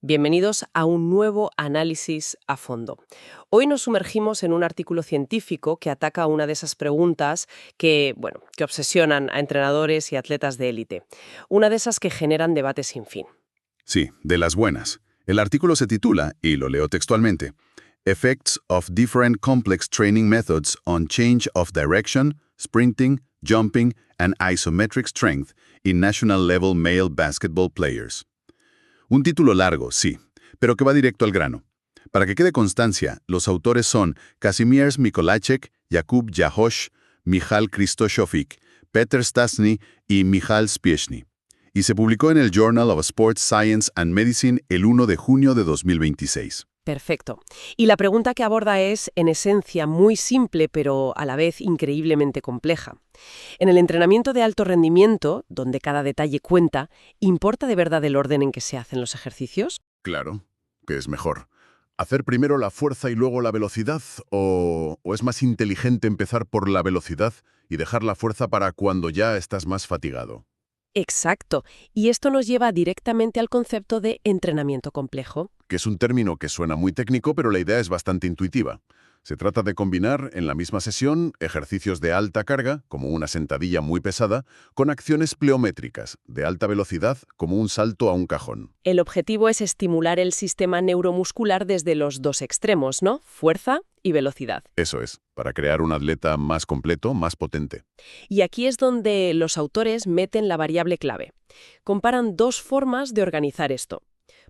Bienvenidos a un nuevo análisis a fondo. Hoy nos sumergimos en un artículo científico que ataca una de esas preguntas que obsesionan a entrenadores y atletas de élite. Una de esas que generan debates sin fin. Sí, de las buenas. El artículo se titula, y lo leo textualmente, Effects of Different Complex Training Methods on Change of Direction, Sprinting, Jumping, and Isometric Strength in National Level Male Basketball Players. Un título largo, sí, pero que va directo al grano. Para que quede constancia, los autores son Kazimierz Mikołajczyk, Jakub Jahosh, Michal Krzysztofovic, Peter Stasny y Michal Spieszny. Y se publicó en el Journal of Sports Science and Medicine el 1 de junio de 2026. Perfecto. Y la pregunta que aborda es, en esencia, muy simple, pero a la vez increíblemente compleja. En el entrenamiento de alto rendimiento, donde cada detalle cuenta, ¿importa de verdad el orden en que se hacen los ejercicios? Claro, ¿qué es mejor? ¿Hacer primero la fuerza y luego la velocidad? ¿O es más inteligente empezar por la velocidad y dejar la fuerza para cuando ya estás más fatigado? Exacto. Y esto nos lleva directamente al concepto de entrenamiento complejo. Que es un término que suena muy técnico, pero la idea es bastante intuitiva. Se trata de combinar en la misma sesión ejercicios de alta carga, como una sentadilla muy pesada, con acciones pleométricas, de alta velocidad, como un salto a un cajón. El objetivo es estimular el sistema neuromuscular desde los dos extremos, ¿no? Fuerza y velocidad. Eso es, para crear un atleta más completo, más potente. Y aquí es donde los autores meten la variable clave. Comparan dos formas de organizar esto.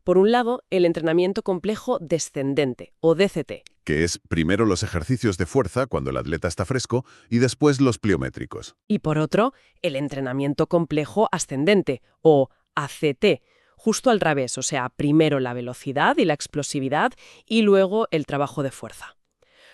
Por un lado, el entrenamiento complejo descendente, o DCT. Que es primero los ejercicios de fuerza cuando el atleta está fresco y después los pliométricos. Y por otro, el entrenamiento complejo ascendente, o ACT. Justo al revés, o sea, primero la velocidad y la explosividad y luego el trabajo de fuerza.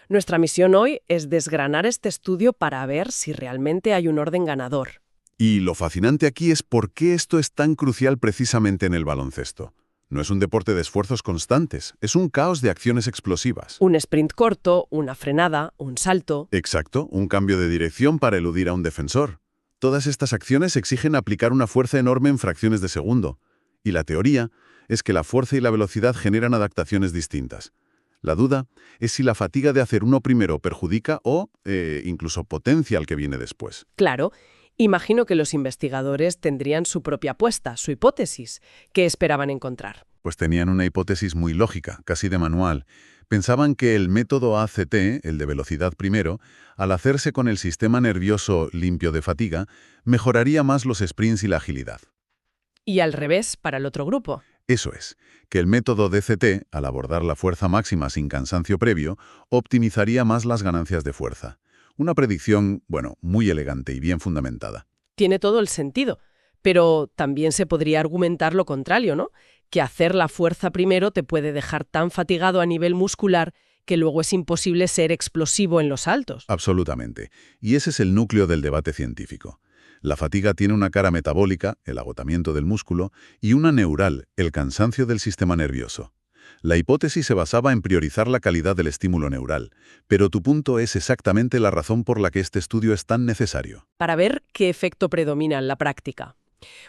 Nuestra misión hoy es desgranar este estudio para ver si realmente hay un orden ganador. Y lo fascinante aquí es por qué esto es tan crucial precisamente en el baloncesto. No es un deporte de esfuerzos constantes, es un caos de acciones explosivas. Un sprint corto, una frenada, un salto. Exacto, un cambio de dirección para eludir a un defensor. Todas estas acciones exigen aplicar una fuerza enorme en fracciones de segundo. Y la teoría es que la fuerza y la velocidad generan adaptaciones distintas. La duda es si la fatiga de hacer uno primero perjudica o incluso potencia al que viene después. Claro. Imagino que los investigadores tendrían su propia apuesta, su hipótesis. ¿Qué esperaban encontrar? Pues tenían una hipótesis muy lógica, casi de manual. Pensaban que el método ACT, el de velocidad primero, al hacerse con el sistema nervioso limpio de fatiga, mejoraría más los sprints y la agilidad. Y al revés, para el otro grupo. Eso es, que el método DCT, al abordar la fuerza máxima sin cansancio previo, optimizaría más las ganancias de fuerza. Una predicción, muy elegante y bien fundamentada. Tiene todo el sentido, pero también se podría argumentar lo contrario, ¿no? Que hacer la fuerza primero te puede dejar tan fatigado a nivel muscular que luego es imposible ser explosivo en los saltos. Absolutamente. Y ese es el núcleo del debate científico. La fatiga tiene una cara metabólica, el agotamiento del músculo, y una neural, el cansancio del sistema nervioso. La hipótesis se basaba en priorizar la calidad del estímulo neural, pero tu punto es exactamente la razón por la que este estudio es tan necesario. Para ver qué efecto predomina en la práctica.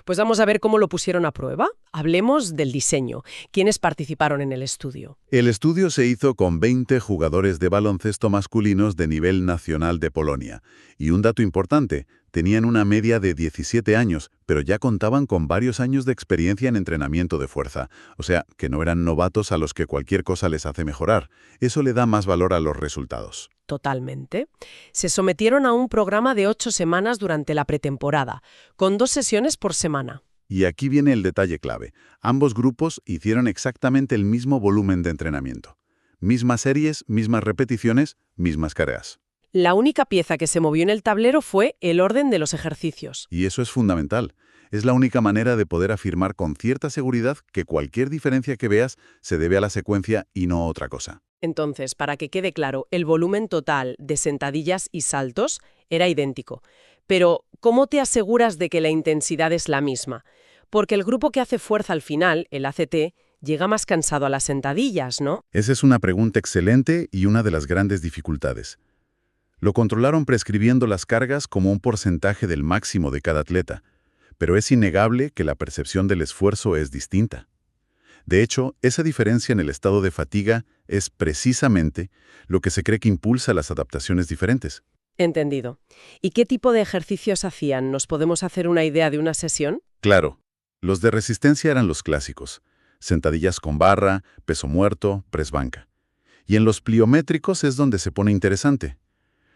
Pues vamos a ver cómo lo pusieron a prueba. Hablemos del diseño. ¿Quiénes participaron en el estudio? El estudio se hizo con 20 jugadores de baloncesto masculinos de nivel nacional de Polonia. Y un dato importante, tenían una media de 17 años, pero ya contaban con varios años de experiencia en entrenamiento de fuerza. O sea, que no eran novatos a los que cualquier cosa les hace mejorar. Eso le da más valor a los resultados. Totalmente. Se sometieron a un programa de 8 semanas durante la pretemporada, con 2 sesiones por semana. Y aquí viene el detalle clave. Ambos grupos hicieron exactamente el mismo volumen de entrenamiento. Mismas series, mismas repeticiones, mismas cargas. La única pieza que se movió en el tablero fue el orden de los ejercicios. Y eso es fundamental. Es la única manera de poder afirmar con cierta seguridad que cualquier diferencia que veas se debe a la secuencia y no a otra cosa. Entonces, para que quede claro, el volumen total de sentadillas y saltos era idéntico. Pero, ¿cómo te aseguras de que la intensidad es la misma? Porque el grupo que hace fuerza al final, el ACT, llega más cansado a las sentadillas, ¿no? Esa es una pregunta excelente y una de las grandes dificultades. Lo controlaron prescribiendo las cargas como un porcentaje del máximo de cada atleta, pero es innegable que la percepción del esfuerzo es distinta. De hecho, esa diferencia en el estado de fatiga es precisamente lo que se cree que impulsa las adaptaciones diferentes. Entendido. ¿Y qué tipo de ejercicios hacían? ¿Nos podemos hacer una idea de una sesión? Claro, los de resistencia eran los clásicos: sentadillas con barra, peso muerto, press banca. Y en los pliométricos es donde se pone interesante.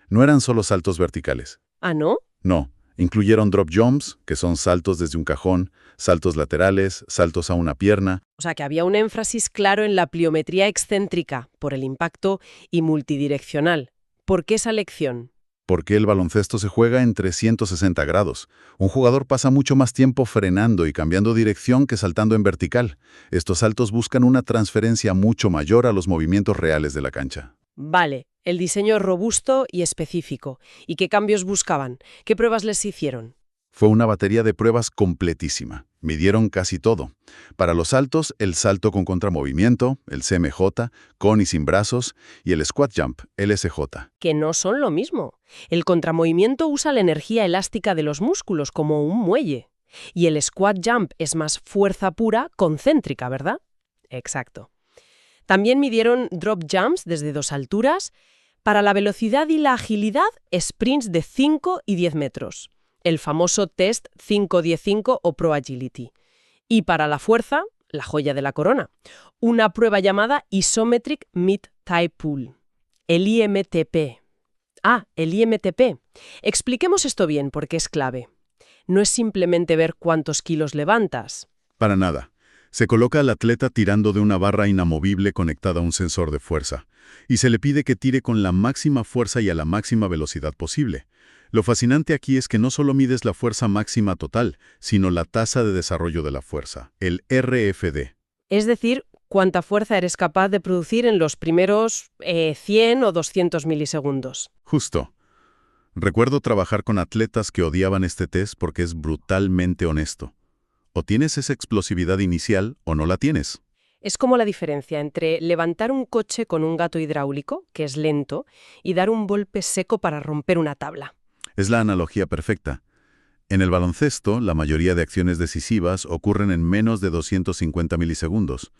No eran solo saltos verticales. ¿Ah, no? No, incluyeron drop jumps, que son saltos desde un cajón, saltos laterales, saltos a una pierna. O sea, que había un énfasis claro en la pliometría excéntrica, por el impacto, y multidireccional. ¿Por qué esa lección? Porque el baloncesto se juega en 360 grados. Un jugador pasa mucho más tiempo frenando y cambiando dirección que saltando en vertical. Estos saltos buscan una transferencia mucho mayor a los movimientos reales de la cancha. Vale, el diseño es robusto y específico. ¿Y qué cambios buscaban? ¿Qué pruebas les hicieron? Fue una batería de pruebas completísima. Midieron casi todo. Para los saltos, el salto con contramovimiento, el CMJ, con y sin brazos, y el squat jump, LSJ. Que no son lo mismo. El contramovimiento usa la energía elástica de los músculos como un muelle. Y el squat jump es más fuerza pura, concéntrica, ¿verdad? Exacto. También midieron drop jumps desde 2 alturas. Para la velocidad y la agilidad, sprints de 5 y 10 metros. El famoso test 5-10-5 o Pro Agility. Y para la fuerza, la joya de la corona, una prueba llamada Isometric Mid-Thigh Pull, el IMTP. El IMTP. Expliquemos esto bien porque es clave. No es simplemente ver cuántos kilos levantas. Para nada. Se coloca al atleta tirando de una barra inamovible conectada a un sensor de fuerza, y se le pide que tire con la máxima fuerza y a la máxima velocidad posible. Lo fascinante aquí es que no solo mides la fuerza máxima total, sino la tasa de desarrollo de la fuerza, el RFD. Es decir, cuánta fuerza eres capaz de producir en los primeros 100 o 200 milisegundos. Justo. Recuerdo trabajar con atletas que odiaban este test porque es brutalmente honesto. O tienes esa explosividad inicial o no la tienes. Es como la diferencia entre levantar un coche con un gato hidráulico, que es lento, y dar un golpe seco para romper una tabla. Es la analogía perfecta. En el baloncesto, la mayoría de acciones decisivas ocurren en menos de 250 milisegundos.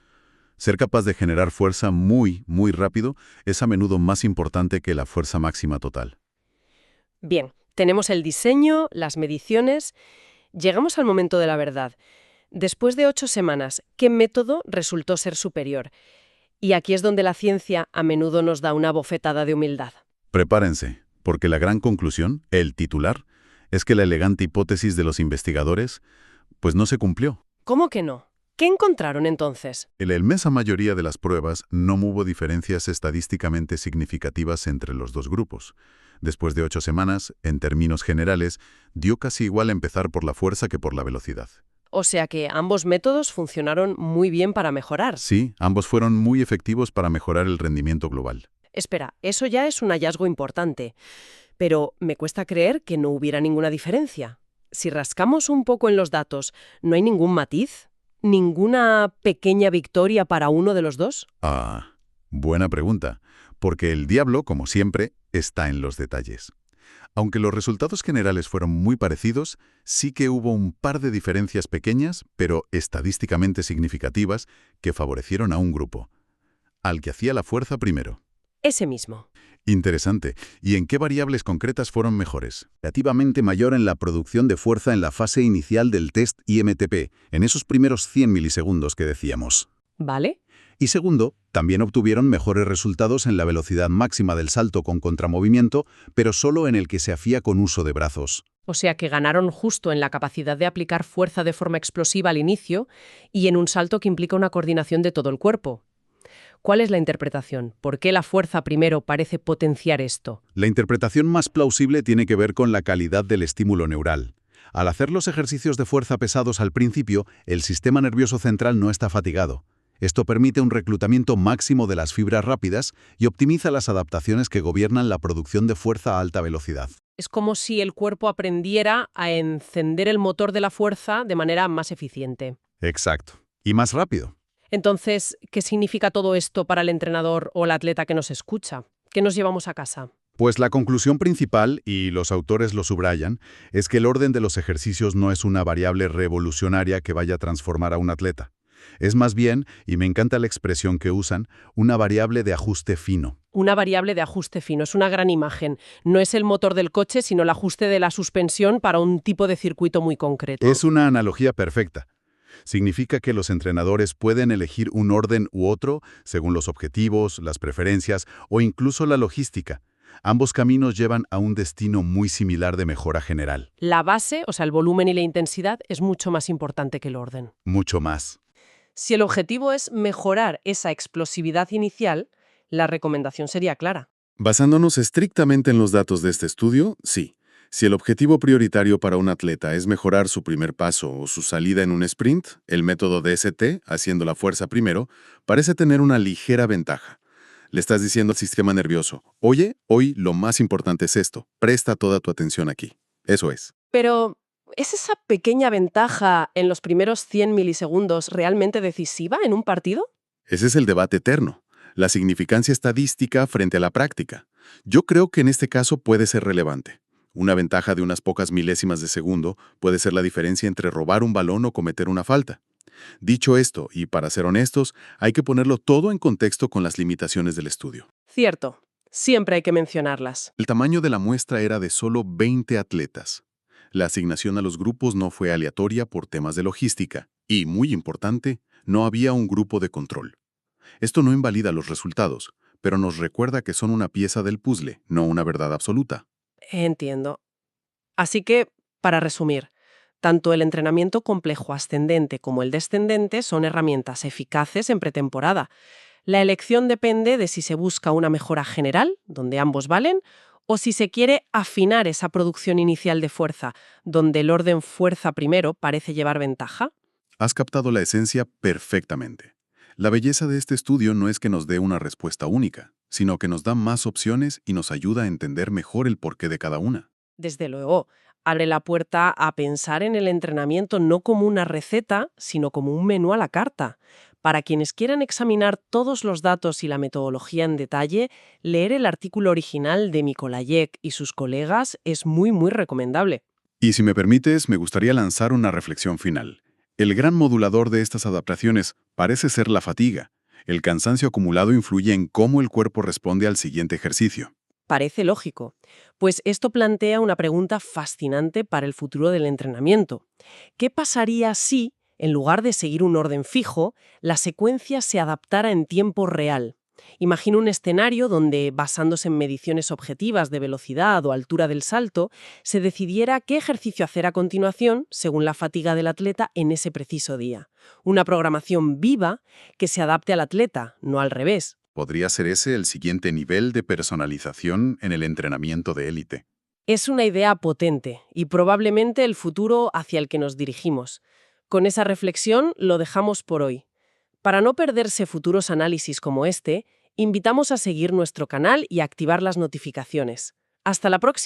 Ser capaz de generar fuerza muy, muy rápido es a menudo más importante que la fuerza máxima total. Bien, tenemos el diseño, las mediciones. Llegamos al momento de la verdad. Después de 8 semanas, ¿qué método resultó ser superior? Y aquí es donde la ciencia a menudo nos da una bofetada de humildad. Prepárense, porque la gran conclusión, el titular, es que la elegante hipótesis de los investigadores, pues no se cumplió. ¿Cómo que no? ¿Qué encontraron entonces? En la inmensa mayoría de las pruebas no hubo diferencias estadísticamente significativas entre los dos grupos. Después de 8 semanas, en términos generales, dio casi igual empezar por la fuerza que por la velocidad. O sea que ambos métodos funcionaron muy bien para mejorar. Sí, ambos fueron muy efectivos para mejorar el rendimiento global. Espera, eso ya es un hallazgo importante. Pero me cuesta creer que no hubiera ninguna diferencia. Si rascamos un poco en los datos, ¿no hay ningún matiz? ¿Ninguna pequeña victoria para uno de los dos? Buena pregunta. Porque el diablo, como siempre, está en los detalles. Aunque los resultados generales fueron muy parecidos, sí que hubo un par de diferencias pequeñas, pero estadísticamente significativas, que favorecieron a un grupo. Al que hacía la fuerza primero. Ese mismo. Interesante. ¿Y en qué variables concretas fueron mejores? Relativamente mayor en la producción de fuerza en la fase inicial del test IMTP, en esos primeros 100 milisegundos que decíamos. ¿Vale? Y segundo, también obtuvieron mejores resultados en la velocidad máxima del salto con contramovimiento, pero solo en el que se hacía con uso de brazos. O sea que ganaron justo en la capacidad de aplicar fuerza de forma explosiva al inicio y en un salto que implica una coordinación de todo el cuerpo. ¿Cuál es la interpretación? ¿Por qué la fuerza primero parece potenciar esto? La interpretación más plausible tiene que ver con la calidad del estímulo neural. Al hacer los ejercicios de fuerza pesados al principio, el sistema nervioso central no está fatigado. Esto permite un reclutamiento máximo de las fibras rápidas y optimiza las adaptaciones que gobiernan la producción de fuerza a alta velocidad. Es como si el cuerpo aprendiera a encender el motor de la fuerza de manera más eficiente. Exacto. Y más rápido. Entonces, ¿qué significa todo esto para el entrenador o el atleta que nos escucha? ¿Qué nos llevamos a casa? Pues la conclusión principal, y los autores lo subrayan, es que el orden de los ejercicios no es una variable revolucionaria que vaya a transformar a un atleta. Es más bien, y me encanta la expresión que usan, una variable de ajuste fino. Una variable de ajuste fino, es una gran imagen. No es el motor del coche, sino el ajuste de la suspensión para un tipo de circuito muy concreto. Es una analogía perfecta. Significa que los entrenadores pueden elegir un orden u otro según los objetivos, las preferencias o incluso la logística. Ambos caminos llevan a un destino muy similar de mejora general. La base, o sea, el volumen y la intensidad, es mucho más importante que el orden. Mucho más. Si el objetivo es mejorar esa explosividad inicial, la recomendación sería clara. Basándonos estrictamente en los datos de este estudio, sí. Si el objetivo prioritario para un atleta es mejorar su primer paso o su salida en un sprint, el método DST, haciendo la fuerza primero, parece tener una ligera ventaja. Le estás diciendo al sistema nervioso, oye, hoy lo más importante es esto, presta toda tu atención aquí. Eso es. Pero, ¿es esa pequeña ventaja en los primeros 100 milisegundos realmente decisiva en un partido? Ese es el debate eterno. La significancia estadística frente a la práctica. Yo creo que en este caso puede ser relevante. Una ventaja de unas pocas milésimas de segundo puede ser la diferencia entre robar un balón o cometer una falta. Dicho esto, y para ser honestos, hay que ponerlo todo en contexto con las limitaciones del estudio. Cierto, siempre hay que mencionarlas. El tamaño de la muestra era de solo 20 atletas. La asignación a los grupos no fue aleatoria por temas de logística y, muy importante, no había un grupo de control. Esto no invalida los resultados, pero nos recuerda que son una pieza del puzzle, no una verdad absoluta. Entiendo. Así que, para resumir, tanto el entrenamiento complejo ascendente como el descendente son herramientas eficaces en pretemporada. La elección depende de si se busca una mejora general, donde ambos valen, o si se quiere afinar esa producción inicial de fuerza, donde el orden fuerza primero parece llevar ventaja. Has captado la esencia perfectamente. La belleza de este estudio no es que nos dé una respuesta única, sino que nos da más opciones y nos ayuda a entender mejor el porqué de cada una. Desde luego, abre la puerta a pensar en el entrenamiento no como una receta, sino como un menú a la carta. Para quienes quieran examinar todos los datos y la metodología en detalle, leer el artículo original de Mikolayek y sus colegas es muy recomendable. Y si me permites, me gustaría lanzar una reflexión final. El gran modulador de estas adaptaciones parece ser la fatiga. El cansancio acumulado influye en cómo el cuerpo responde al siguiente ejercicio. Parece lógico, pues esto plantea una pregunta fascinante para el futuro del entrenamiento. ¿Qué pasaría si, en lugar de seguir un orden fijo, la secuencia se adaptara en tiempo real? Imagina un escenario donde, basándose en mediciones objetivas de velocidad o altura del salto, se decidiera qué ejercicio hacer a continuación según la fatiga del atleta en ese preciso día. Una programación viva que se adapte al atleta, no al revés. ¿Podría ser ese el siguiente nivel de personalización en el entrenamiento de élite? Es una idea potente y probablemente el futuro hacia el que nos dirigimos. Con esa reflexión lo dejamos por hoy. Para no perderse futuros análisis como este, invitamos a seguir nuestro canal y a activar las notificaciones. Hasta la próxima.